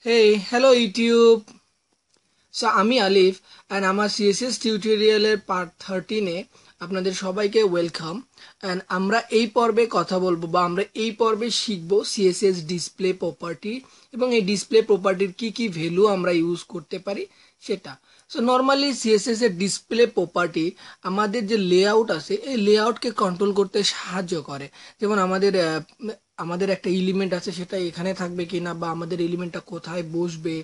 Hey, hello YouTube. So আমি আলিফ and আমার CSS টিউটোরিয়ালের পার্ট 13 এ আপনাদের সবাইকে ওয়েলকাম। and আমরা এই পর্বে কথা বলবো বা আমরা এই পর্বে শিখব CSS ডিসপ্লে প্রপার্টি এবং এই ডিসপ্লে প্রপার্টির কি কি ভ্যালু আমরা ইউজ করতে পারি সেটা। সো নরমালি CSS এর ডিসপ্লে প্রপার্টি আমাদের যে লেআউট আছে এই লেআউটকে কন্ট্রোল করতে সাহায্য করে। যেমন আমাদের একটা এলিমেন্ট আছে সেটা এখানে থাকবে কিনা, বা আমাদের এলিমেন্টটা কোথায় বসবে,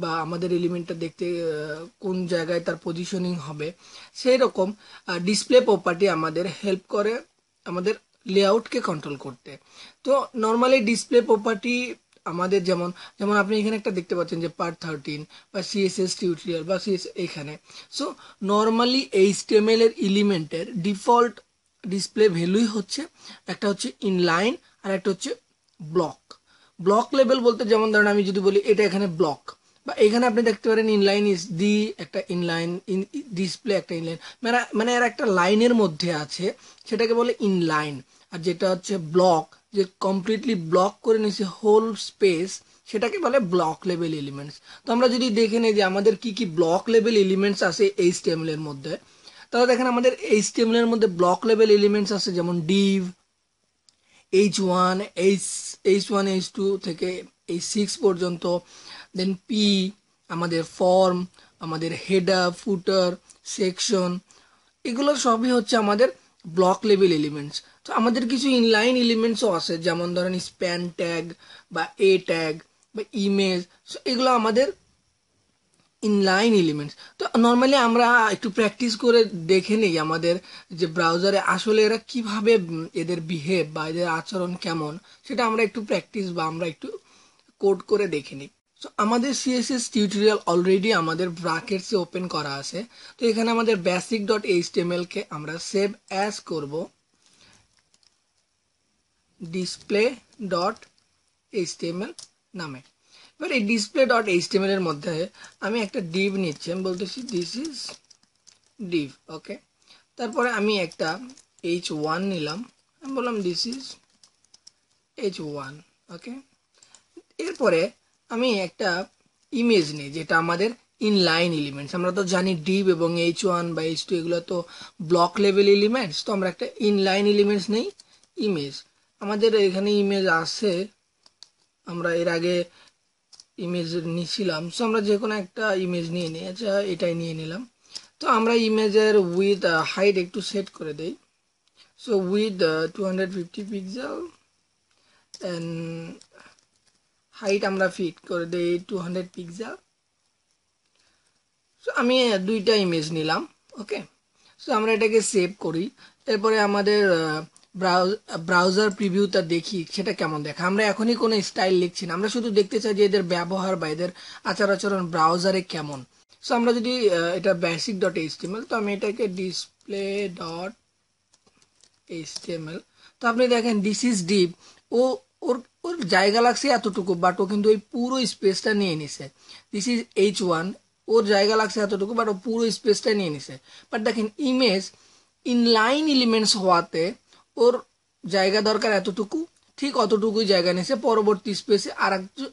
বা আমাদের এলিমেন্টটা দেখতে কোন জায়গায় তার পজিশনিং হবে, সেই রকম ডিসপ্লে প্রপার্টি আমাদের হেল্প করে আমাদের লেআউটকে কন্ট্রোল করতে। তো নর্মালি ডিসপ্লে প্রপার্টি আমাদের যেমন যেমন আপনি এখানে একটা দেখতে পাচ্ছেন যে পার্ট 13 বা সিএসএস টিউটোরিয়াল বা সিএস এখানে। সো নর্মালি এইচটিএমএল এর এলিমেন্টের ডিফল্ট ডিসপ্লে ভ্যালুই হচ্ছে একটা হচ্ছে ইনলাইন আর একটা হচ্ছে ব্লক। ব্লক লেভেল বলতে যেমন ধরেন আমি যদি বলি এটা এখানে ব্লক, বা এখানে আপনি দেখতে পারেন ইনলাইন ইজ দি একটা ইনলাইন ডিসপ্লে একটা ইনলাইন মানে মানে এর একটা লাইনের মধ্যে আছে সেটাকে বলে ইনলাইন। আর যেটা হচ্ছে ব্লক, যে কমপ্লিটলি ব্লক করে নিছে হোল স্পেস, সেটাকে বলে ব্লক লেভেল এলিমেন্টস। তো আমরা যদি দেখে নিই যে আমাদের কি কি ব্লক লেভেল এলিমেন্টস আছে এইচটিএমএল এর মধ্যে, তাহলে দেখেন আমাদের এইচটিএমএল এর মধ্যে ব্লক লেভেল এলিমেন্টস আছে যেমন ডিভ, H1, H1 H2 থেকে H6 পর্যন্ত, দেন পি, আমাদের ফর্ম, আমাদের হেডার ফুটার সেকশন, এগুলো সবই হচ্ছে আমাদের ব্লক লেভেল এলিমেন্টস। তো আমাদের কিছু ইনলাইন এলিমেন্টসও আছে যেমন ধরেন স্প্যান ট্যাগ বা এ ট্যাগ বা ইমেজ, এগুলো আমাদের ইনলাইন এলিমেন্টস। তো নর্মালি আমরা একটু প্র্যাকটিস করে দেখে নিই আমাদের যে ব্রাউজারে আসলে এরা কিভাবে এদের বিহেভ বা এদের আচরণ কেমন, সেটা আমরা একটু প্র্যাকটিস বা আমরা একটু কোড করে দেখে নিই। তো আমাদের সিএসএস টিউটোরিয়াল অলরেডি আমাদের ব্র্যাকেটসে ওপেন করা আছে। তো এখানে আমাদের বেসিক ডট এইচটিএমএল কে আমরা সেভ অ্যাজ করব ডিসপ্লে ডট এইচটিএমএল নামে। এবার এই ডিসপ্লে ডট এইচটিএমএল এর মধ্যে আমি একটা ডিভ নিচ্ছি, আমি বলতেছি দিস ইজ ডিভ, ওকে। তারপরে আমি একটা H1 নিলাম, আমি বললাম দিস ইজ H1, ওকে। এরপরে আমি একটা ইমেজ নিই যেটা আমাদের ইনলাইন এলিমেন্টস। আমরা তো জানি ডিভ এবং H1 বা H2 এগুলো তো ব্লক লেভেল এলিমেন্টস। তো আমরা একটা ইনলাইন এলিমেন্টস নেই, ইমেজ। আমাদের এখানে ইমেজ আছে, আমরা এর আগে ইমেজ নিয়েছিলাম। সো আমরা যে কোনো একটা ইমেজ নিয়ে নিই, আচ্ছা এটাই নিয়ে নিলাম। তো আমরা ইমেজের উইথ হাইট একটু সেট করে দেই। So with 250 pixel and height আমরা ফিট করে দেই 200 পিক্সেল। সো আমি দুইটা ইমেজ নিলাম, ওকে। সো আমরা এটাকে সেভ করি। এরপরে আমাদের ব্রাউজার প্রিভিউটা দেখি সেটা কেমন দেখা। আমরা এখনই কোনো স্টাইল লিখছি না, আমরা শুধু দেখতে চাই যে এদের ব্যবহার বা এদের আচার আচরণ ব্রাউজারে কেমন। সো আমরা যদি এটা বেসিক ডট এইচটিএমএল, তো আমি এটাকে ডিসপ্লে ডট এইচটিএমএল। তো আপনি দেখেন দিস ইজ ডিপ, ও ওর ওর জায়গা লাগছে এতটুকু, বাট ও কিন্তু ওই পুরো স্পেসটা নিয়ে নিছে। দিস ইজ H1, ওর জায়গা লাগছে এতটুকু, বাট ও পুরো স্পেসটা নিয়ে নিছে। বাট দেখেন ইমেজ ইনলাইন এলিমেন্টস হওয়াতে ওর জায়গা দরকার এতটুকু, ঠিক অতটুকুই জায়গা নিছে। পরবর্তী স্পেসে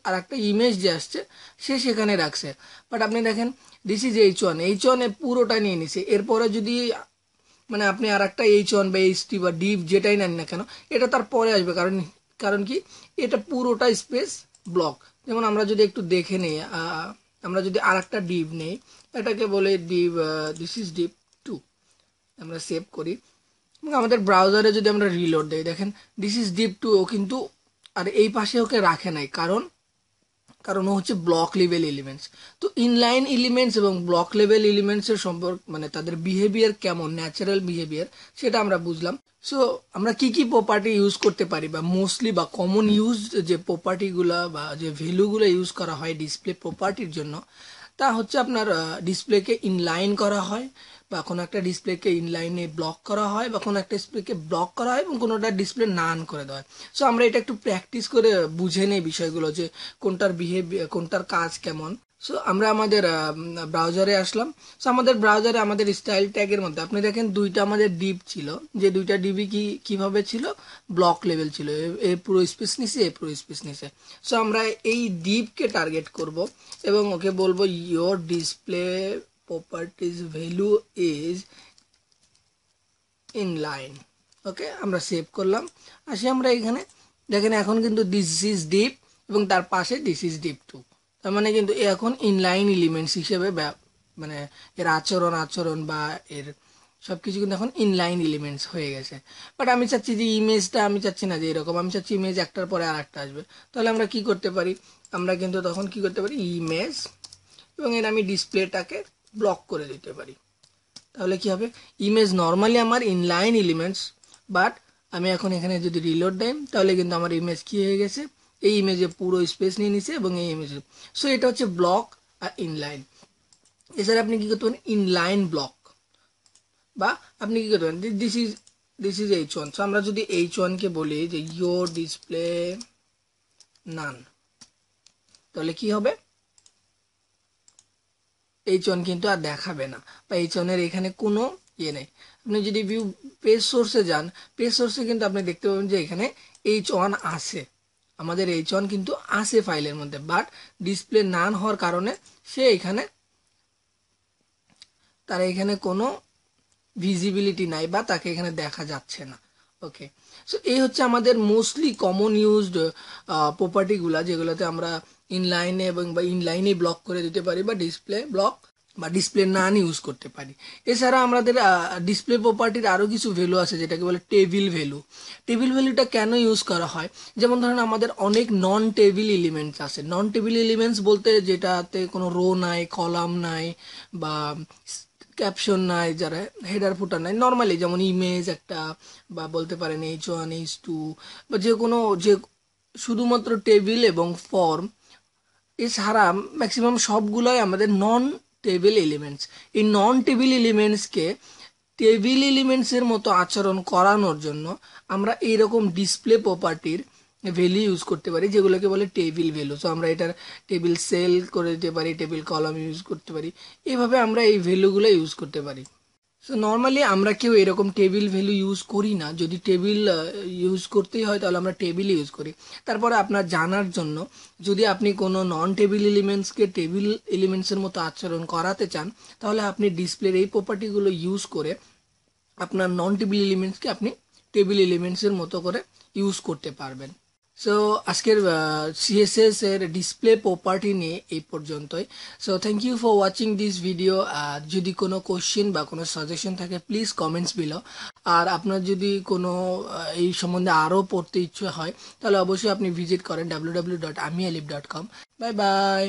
আর একটা ইমেজ যে আসছে সে সেখানে রাখছে। বাট আপনি দেখেন দিস ইজ H1, H1 এ পুরোটা নিয়ে নিছে। এরপরে যদি মানে আপনি আর একটা H1 বা H2 বা ডিভ যেটাই নেন না কেন, এটা তার পরে আসবে। কারণ কারণ কি, এটা পুরোটা স্পেস ব্লক। যেমন আমরা যদি একটু দেখে নিই, আমরা যদি আর একটা ডিভ নেই, এটাকে বলে ডিভ, দিস ইজ ডিভ 2, আমরা সেভ করি এবং আমাদের ব্রাউজারে যদি আমরা রিলোড দেই, দেখেন দিস ইজ ডিভ 2, ও কিন্তু আর এই পাশে ওকে রাখে নাই, কারণ কারণ ও হচ্ছে ব্লক লেভেল এলিমেন্টস। তো ইনলাইন এলিমেন্টস এবং ব্লক লেভেল এলিমেন্টস এর সম্পর্ক মানে তাদের বিহেভিয়ার কেমন, ন্যাচারাল বিহেভিয়ার, সেটা আমরা বুঝলাম। সো আমরা কি কি প্রপার্টি ইউজ করতে পারি, বা মোস্টলি বা কমন ইউজ যে প্রপার্টিগুলো বা যে ভ্যালুগুলো ইউজ করা হয় ডিসপ্লে প্রপার্টির জন্য, তা হচ্ছে আপনার ডিসপ্লেকে ইনলাইন করা হয়, বা কোনো একটা ডিসপ্লেকে ইনলাইনে ব্লক করা হয়, বা কোনো একটা ডিসপ্লেকে ব্লক করা হয় এবং কোনোটা ডিসপ্লে নান করে দেওয়া হয়। সো আমরা এটা একটু প্র্যাকটিস করে বুঝে নেই বিষয়গুলো যে কোনটার বিহেভিয়ার, কোনটার কাজ কেমন। সো আমরা আমাদের ব্রাউজারে আসলাম। সো আমাদের ব্রাউজারে আমাদের স্টাইল ট্যাগের মধ্যে আপনি দেখেন দুইটা আমাদের ডিপ ছিল, যে দুইটা ডিবি কিভাবে ছিল, ব্লক লেভেল ছিল, এ পুরো স্পেস নিছে, এ পুরো স্পেস নিছে। সো আমরা এই ডিপকে টার্গেট করব এবং ওকে বলবো your display properties value is inline. Okay, আমরা সেভ করলাম। আসি আমরা এখানে দেখেন এখন কিন্তু দিস ইজ ডিপ এবং তার পাশে দিস ইজ ডিপ টু, তার মানে কিন্তু এখন ইনলাইন এলিমেন্টস হিসেবে মানে এর আচরণ বা এর সবকিছু কিন্তু এখন ইনলাইন এলিমেন্টস হয়ে গেছে। বাট আমি চাচ্ছি যে ইমেজটা, আমি চাচ্ছি না যে এরকম, আমি চাচ্ছি ইমেজ একটার পরে আর একটা আসবে। তাহলে আমরা কি করতে পারি, আমরা কিন্তু তখন কি করতে পারি, ইমেজ এবং এর আমি ডিসপ্লেটাকে ব্লক করে দিতে পারি। তাহলে কি হবে, ইমেজ নর্মালি আমার ইনলাইন এলিমেন্টস, বাট আমি এখন এখানে যদি রিলোড দেই তাহলে কিন্তু আমার ইমেজ কি হয়ে গেছে, এই ইমেজে পুরো স্পেস নিয়ে নিছে এবং এই ইমেজে। সো এটা হচ্ছে ব্লক আর ইনলাইন। এছাড়া আপনি কি করতে পারেন, ইনলাইন ব্লক, বা আপনি কি করতে পারেন, দিস ইজ H1। সো আমরা যদি H1 কে বলি যে ইয়োর ডিসপ্লে নান, তাহলে কি হবে, H1 কিন্তু আর দেখাবে না, বা H1 এর এখানে কোনো ইয়ে নেই। আপনি যদি ভিউ পেজ সোর্সে যান, পেজ সোর্সে কিন্তু আপনি দেখতে পাবেন যে এখানে H1 আছে, আমাদের H1 কিন্তু আছে ফাইলের মধ্যে, বাট ডিসপ্লে নান হওয়ার কারণে সে এখানে, তার এখানে কোনো ভিজিবিলিটি নাই বা তাকে এখানে দেখা যাচ্ছে না। ওকে, সো এই হচ্ছে আমাদের মোস্টলি কমন ইউজড প্রপার্টিগুলা, যেগুলোতে আমরা ইনলাইনে এবং বা ইনলাইনে ব্লক করে দিতে পারি, বা ডিসপ্লে ব্লক বা ডিসপ্লে নান ইউজ করতে পারি। এছাড়া আমাদের ডিসপ্লে প্রপার্টির আরও কিছু ভ্যালু আছে যেটাকে বলে টেবিল ভ্যালু। টেবিল ভ্যালুটা কেন ইউজ করা হয়, যেমন ধরেন আমাদের অনেক নন টেবিল এলিমেন্টস আছে। নন টেবিল এলিমেন্টস বলতে যেটাতে কোনো রো নাই, কলাম নাই, বা ক্যাপশন নাই, যারা হেডার ফুটার নাই, নর্মালি যেমন ইমেজ একটা, বা বলতে পারেন H1 H2, বা যে কোনো যে শুধুমাত্র টেবিল এবং ফর্ম, এছাড়া ম্যাক্সিমাম সবগুলোই আমাদের নন টেবিল এলিমেন্টস। এই নন টেবিল এলিমেন্টসকে টেবিল এলিমেন্টসের মতো আচরণ করানোর জন্য আমরা এইরকম ডিসপ্লে প্রপার্টির ভ্যালু ইউজ করতে পারি, যেগুলোকে বলে টেবিল ভ্যালু। সো আমরা এটার টেবিল সেল করে দিতে পারি, টেবিল কলাম ইউজ করতে পারি, এইভাবে আমরা এই ভ্যালুগুলো ইউজ করতে পারি। সো নর্মালি আমরা কেউ এরকম টেবিল ভ্যালু ইউজ করি না, যদি টেবিল ইউজ করতেই হয় তাহলে আমরা টেবিল ইউজ করি। তারপরে আপনার জানার জন্য, যদি আপনি কোনো নন টেবিল এলিমেন্টসকে টেবিল এলিমেন্টসের মতো আচরণ করাতে চান, তাহলে আপনি ডিসপ্লের এই প্রপার্টিগুলো ইউজ করে আপনার নন টেবিল এলিমেন্টসকে আপনি টেবিল এলিমেন্টসের মতো করে ইউজ করতে পারবেন। সো আজকের সিএসএস এর ডিসপ্লে প্রপার্টি নিয়ে এই পর্যন্তই। So thank you for watching this video. আর যদি কোনো কোশ্চেন বা কোনো সাজেশন থাকে প্লিজ কমেন্টস বিলো। আর আপনার যদি কোনো এই সম্বন্ধে আরও পড়তে ইচ্ছে হয় তাহলে অবশ্যই আপনি ভিজিট করেন www.amialib.com। Bye bye.